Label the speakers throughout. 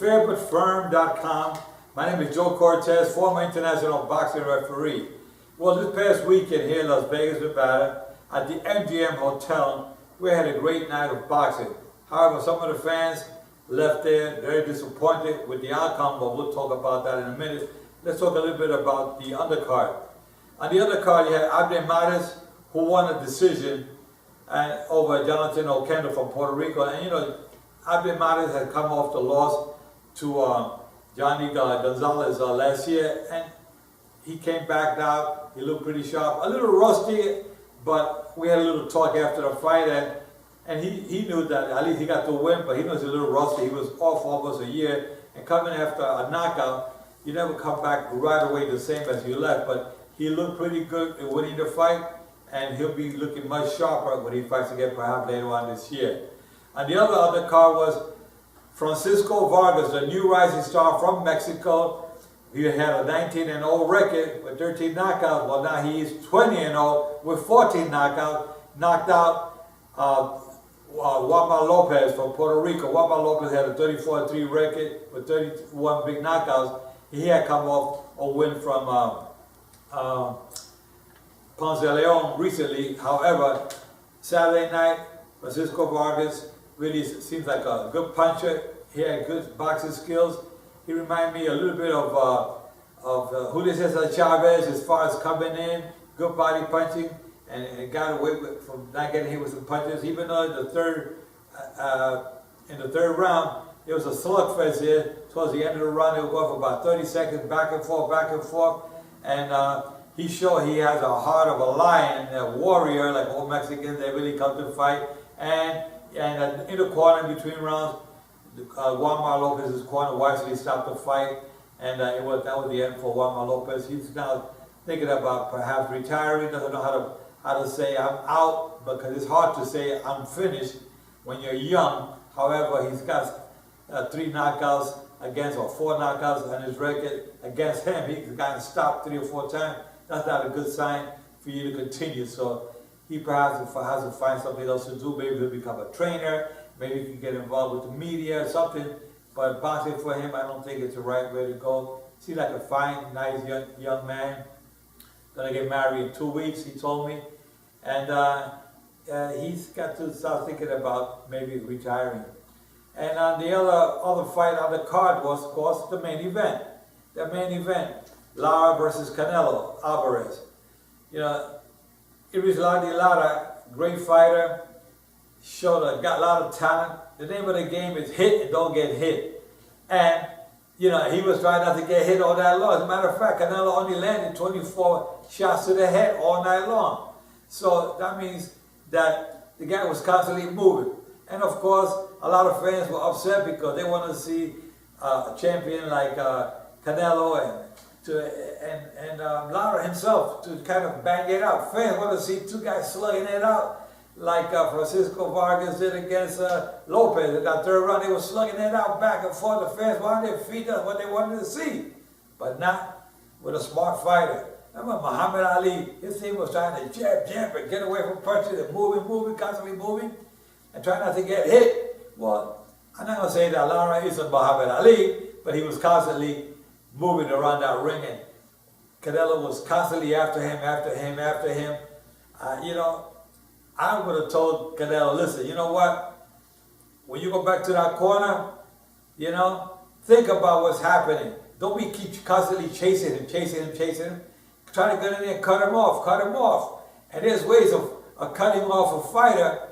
Speaker 1: fairbutfirm.com. My name is Joe Cortez, former international boxing referee. Well, this past weekend here in Las Vegas, Nevada, at the MGM Hotel, we had a great night of boxing. However, some of the fans left there very disappointed with the outcome, but we'll talk about that in a minute. Let's talk a little bit about the undercard. On the undercard, you had Vargas, who won a decision over Jonathan O'Kendall from Puerto Rico. And you know, Vargas had come off the loss to Johnny Gonzalez last year, and he came back out. He looked pretty sharp, a little rusty, but we had a little talk after the fight, and he knew that at least he got the win, but he was a little rusty. He was off almost a year, and coming after a knockout, you never come back right away the same as you left, but he looked pretty good in winning the fight, and he'll be looking much sharper when he fights again perhaps later on this year. And the other undercard was Francisco Vargas, the new rising star from Mexico. He had a 19-0 record with 13 knockouts. Well, now he is 20-0 with 14 knockouts. Knocked out Juan Manuel Lopez from Puerto Rico. Juan Manuel Lopez had a 34-3 record with 31 big knockouts. He had come off a win from Ponce de Leon recently. However, Saturday night, Francisco Vargas really seems like a good puncher. He had good boxing skills. He reminded me a little bit of Julio Cesar Chavez as far as coming in, good body punching, and got away from not getting hit with some punches. Even though in the third round, it was a slugfest here. Towards the end of the round, they would go for about 30 seconds, back and forth, and he showed he has a heart of a lion, a warrior, like old Mexicans. They really come to fight. And in the corner, in between rounds, Juan Manuel Lopez's corner wisely stopped the fight, and that was the end for Juan Manuel Lopez. He's now thinking about perhaps retiring. Doesn't know how to say I'm out, because it's hard to say I'm finished when you're young. However, he's got 3 knockouts against, or 4 knockouts on his record against him. He's gotten stopped 3 or 4 times. That's not a good sign for you to continue. So he perhaps has to find something else to do. Maybe he'll become a trainer. Maybe he can get involved with the media or something. But boxing for him, I don't think it's the right way to go. Seems like a fine, nice young man. Gonna get married in 2 weeks, he told me. And he's got to start thinking about maybe retiring. And the other fight on the card was, of course, the main event. The main event, Lara versus Canelo Alvarez. You know, Erislandy Lara, great fighter, got a lot of talent. The name of the game is hit and don't get hit. And, you know, he was trying not to get hit all night long. As a matter of fact, Canelo only landed 24 shots to the head all night long. So that means that the guy was constantly moving. And of course, a lot of fans were upset because they want to see a champion like Canelo and Lara himself to kind of bang it out. Fans want to see 2 guys slugging it out like Francisco Vargas did against Lopez. In that third round, they were slugging it out back and forth. The fans wanted their feet up, what they wanted to see, but not with a smart fighter. Remember Muhammad Ali, his team was trying to jab, and get away from punches and moving, constantly moving, and trying not to get hit. Well, I'm not going to say that Lara isn't Muhammad Ali, but he was constantly moving around that ring, and Canelo was constantly after him. You know, I would have told Canelo, listen, you know what? When you go back to that corner, you know, think about what's happening. Don't be keep constantly chasing him. Try to get in there and cut him off. And there's ways of cutting off a fighter.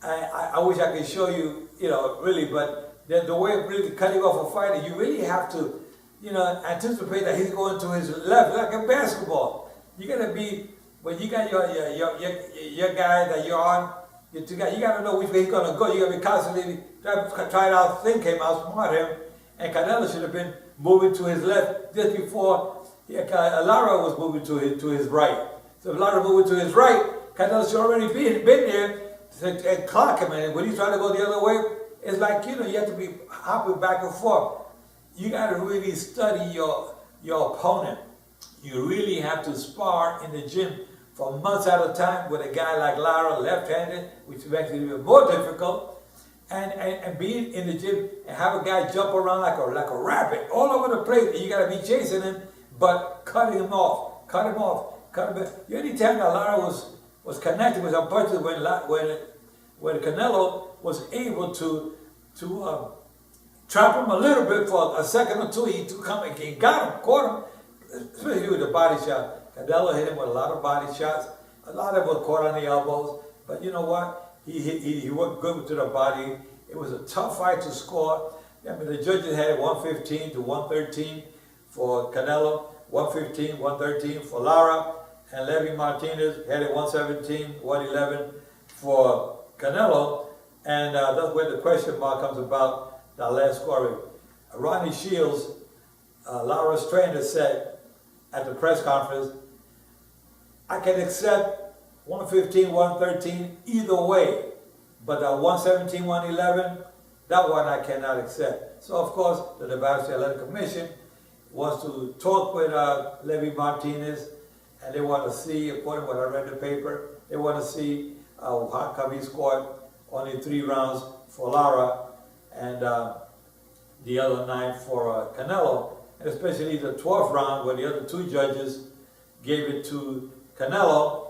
Speaker 1: I wish I could show you, you know, really, but the way of really cutting off a fighter, you really have to, you know, anticipate that he's going to his left, like in basketball. You're gonna be, when you got your guy that you're on, you gotta know which way he's gonna go. You gotta be constantly trying to outthink him, outsmart him. And Canelo should have been moving to his left just before Lara was moving to his right. So if Lara moving to his right, Canelo should already been there and clock him. And when he's trying to go the other way, it's like, you know, you have to be hopping back and forth. You got to really study your opponent. You really have to spar in the gym for months at a time with a guy like Lara, left-handed, which makes it even more difficult. and be in the gym and have a guy jump around like a rabbit all over the place, and you gotta be chasing him, but cutting him off, cut him off. The only time that Lara was connected with her punches when Canelo was able to trap him a little bit for a second or two. He got him, caught him, especially with the body shot. Canelo hit him with a lot of body shots. A lot of them were caught on the elbows, but you know what? He worked good to the body. It was a tough fight to score. I mean, the judges had it 115 to 113 for Canelo, 115, 113 for Lara, and Levy Martinez had it 117, 111 for Canelo. And that's where the question mark comes about that last scoring. Ronnie Shields, Lara's trainer, said at the press conference, I can accept 115, 113 either way, but that 117, 111, that one I cannot accept. So of course, the Nevada State Athletic Commission wants to talk with Levy Martinez, and they want to see, according to what I read in the paper, they want to see how come he scored only 3 rounds for Lara and the other 9 for Canelo, and especially the 12th round where the other 2 judges gave it to Canelo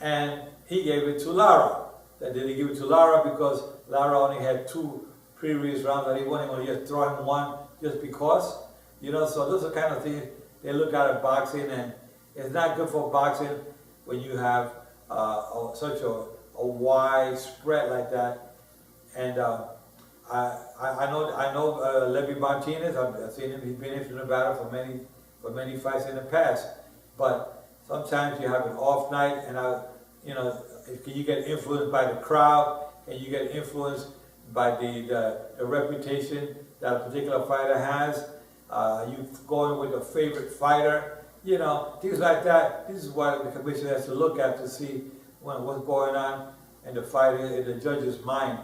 Speaker 1: and he gave it to Lara. They didn't give it to Lara because Lara only had 2 previous rounds that he wasn't going to just throw him one just because, you know. So those are the kind of things they look at in boxing, and it's not good for boxing when you have such a wide spread like that. And I know Levy Martinez. I've seen him. He's been in Nevada for many fights in the past. But sometimes you have an off night, and can you get influenced by the crowd? Can you get influenced by the reputation that a particular fighter has? You going with a favorite fighter? You know, things like that. This is what the commission has to look at to see what's going on in the fighter, in the judge's mind.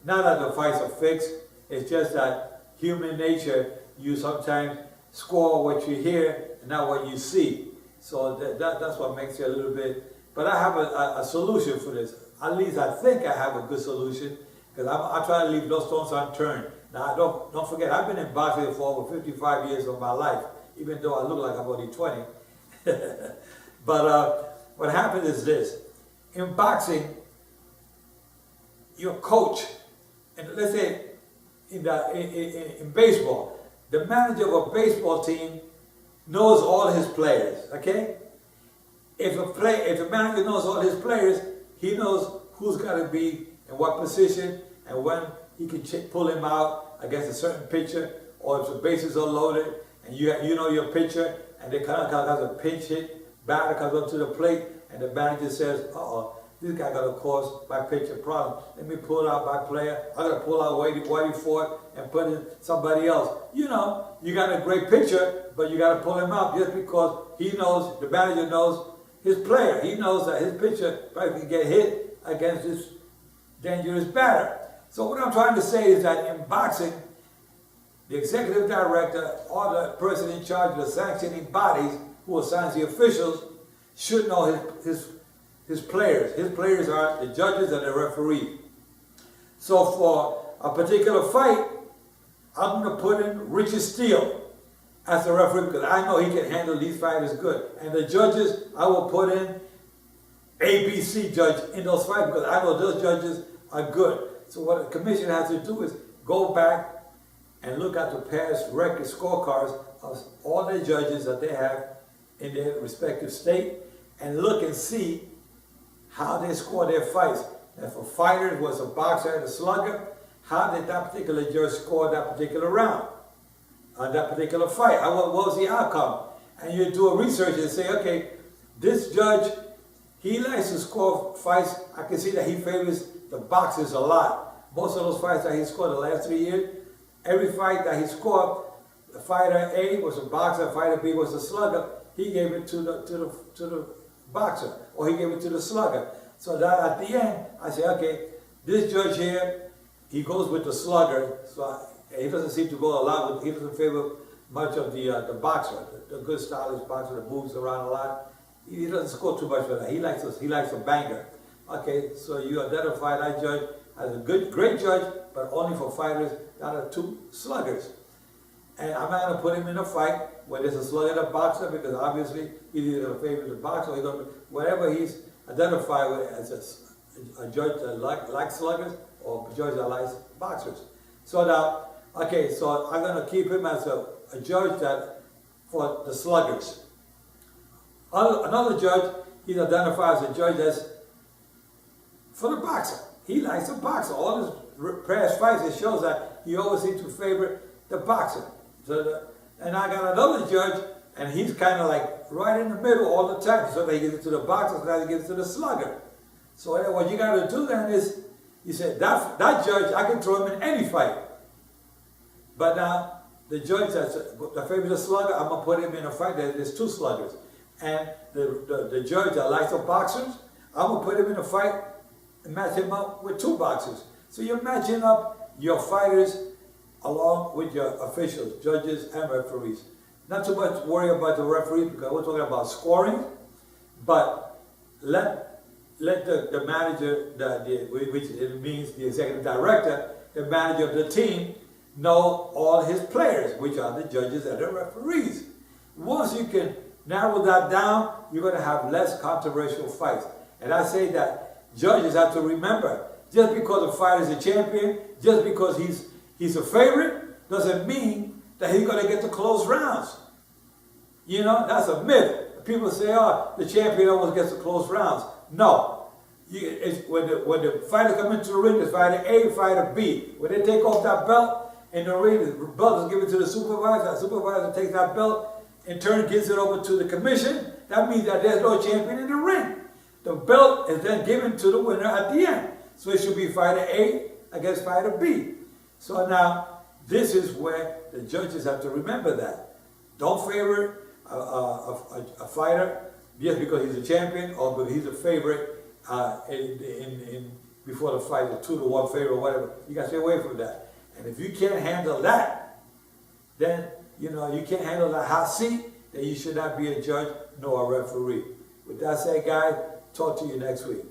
Speaker 1: Not that the fights are fixed. It's just that human nature, you sometimes score what you hear and not what you see. So that's what makes it a little bit. But I have a solution for this. At least I think I have a good solution, because I try to leave no stones unturned. Now, don't forget, I've been in boxing for over 55 years of my life, even though I look like I'm only 20. But what happens is this. In boxing, your coach, and let's say in baseball, the manager of a baseball team knows all his players, okay? If a manager knows all his players, he knows who's got to be in what position and when he can pull him out against a certain pitcher, or if the bases are loaded and you know your pitcher and they kind of has a pinch hit, batter comes up to the plate and the manager says, uh-oh, this guy got to cause my pitcher problem. Let me pull out my player. I got to pull out Whitey Ford and put in somebody else. You know, you got a great pitcher, but you got to pull him out just because he knows, the manager knows his player. He knows that his pitcher probably can get hit against this dangerous batter. So what I'm trying to say is that in boxing, the executive director or the person in charge of the sanctioning bodies who assigns the officials should know his players. His players are the judges and the referee. So for a particular fight, I'm going to put in Richard Steele as the referee because I know he can handle these fighters good. And the judges, I will put in ABC judge in those fights because I know those judges are good. So what the commission has to do is go back and look at the past record scorecards of all the judges that they have in their respective state and look and see how they score their fights. And if a fighter was a boxer and a slugger, how did that particular judge score that particular round, on that particular fight? What was the outcome? And you do a research and say, okay, this judge, he likes to score fights. I can see that he favors the boxers a lot. Most of those fights that he scored the last 3 years, every fight that he scored, the fighter A was a boxer, fighter B was a slugger. He gave it to the boxer, or he gave it to the slugger. So that at the end, I say, okay, this judge here, he goes with the slugger. So he doesn't seem to go a lot with, he doesn't favor much of the boxer, the good stylish boxer that moves around a lot. He doesn't score too much for that. He likes a banger. Okay, so you identify that judge as a great judge, but only for fighters that are two sluggers. And I'm not going to put him in a fight where there's a slugger and a boxer, because obviously he's either going to favor the boxer or he's going to, whatever he's identified with as a judge that likes sluggers or a judge that likes boxers. So now, okay, so I'm going to keep him as a judge that for the sluggers. Another judge, he's identified as a judge that's for the boxer. He likes the boxer. All his past fights, it shows that he always seems to favor the boxer. So and I got another judge, and he's kind of like right in the middle all the time. So they give it to the boxer, so they give it to the slugger. So what you got to do then is, you say, that judge, I can throw him in any fight. But now, the judge that favors the slugger, I'm going to put him in a fight that there's two sluggers. And the judge that likes the boxers, I'm going to put him in a fight and match him up with two boxers. So you're matching up your fighters along with your officials, judges and referees. Not too much worry about the referee, because we're talking about scoring, but let the manager, which it means the executive director, the manager of the team, know all his players, which are the judges and the referees. Once you can narrow that down, you're going to have less controversial fights. And I say that judges have to remember, just because a fighter is a champion, just because he's a favorite, doesn't mean that he's going to get the close rounds. You know, that's a myth. People say, oh, the champion always gets the close rounds. No. When the fighter comes into the ring, there's fighter A, fighter B. When they take off that belt in the ring, the belt is given to the supervisor. The supervisor takes that belt, in turn gives it over to the commission. That means that there's no champion in the ring. The belt is then given to the winner at the end. So it should be fighter A against fighter B. So now, this is where the judges have to remember that. Don't favor a fighter just because he's a champion or because he's a favorite before the fight, a 2-to-1 favorite or whatever. You got to stay away from that. And if you can't handle that, then you can't handle the hot seat, then you should not be a judge nor a referee. With that said, guys, talk to you next week.